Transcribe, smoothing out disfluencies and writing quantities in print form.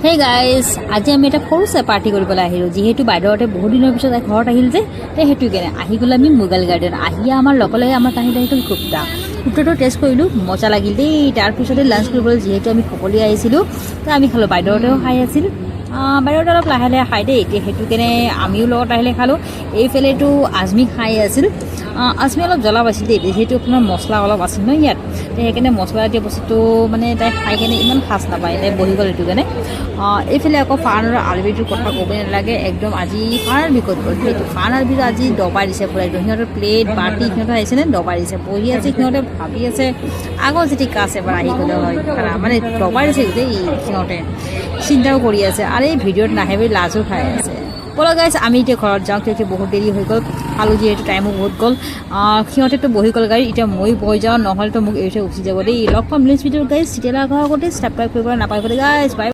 Hey guys আজি আমি এটা সৰুছে পাৰ্টি কৰিবলৈ আহিলোঁ যিহেতু বাইদেউহঁতে বহুত দিনৰ পিছত ঘৰত আহিল যে সেইটো কাৰণে আহি গ'লো আমি মুঘল গাৰ্ডেন আহি আমাৰ লগে আমাৰ কাহিনী আহিল কুৰ্তাটো টেষ্ট কৰিলোঁ মজা লাগিল দেই তাৰপিছতে লাঞ্চ কৰিবলৈ যিহেতু আমি সকলোৱে আহিছিলোঁ তো আমি খালোঁ বাইদেউহঁতেও খাই আছিল বাইদেউহঁতে অলপ লাহে লাহে খাই দেই এতিয়া সেইটো কাৰণে আমিও লগত আহিলে খালোঁ এইফালেতো আজমি খাই আছিল আজমি অলপ জ্বলা পাইছিল দেই যিহেতু আপোনাৰ মছলা অলপ আছিল ন ইয়াত সেইকাৰণে মছলা দিয়া বস্তুটো মানে তাই খাই কেনে ইমান সাজ নাপায় তাই বহি গ'ল এইটো কাৰণে এইফালে আকৌ ফান আৰু আলবিটোৰ কথা ক'বই নালাগে একদম আজি ফানৰ বিকত গ'ল সেইটো ফান আলবিটো আজি দবাই দিছে পুৰা একদম সিহঁতৰ প্লেট বাতি সিহঁতৰ আহিছেনে দবাই দিছে বহি আছে সিহঁতে ভাবি আছে আগৰ যদি কাছ এবাৰ আহি গ'লে হয় মানে দবাই দিছে গোটেই সিহঁতে চিন্তাও কৰি আছে আৰু এই ভিডিঅ'ত নাহে বুলি লাজো খাই আছে ব'লা গাইছ আমি এতিয়া ঘৰত যাওঁ কিয় বহুত দেৰি হৈ গ'ল খালোঁ যিহেতু টাইমো বহুত গ'ল সিহঁতেতো বহি গ'ল গাড়ী এতিয়া মই বহি যাওঁ নহ'লেতো মোক এৰি থৈ উঠি যাব দেই লগ পাম নেক্সট ভিডিঅ'ত গাইছ তেতিয়ালৈ আগতে ছাবস্ক্ৰাইব কৰিব নাপায় গাইছ বাই।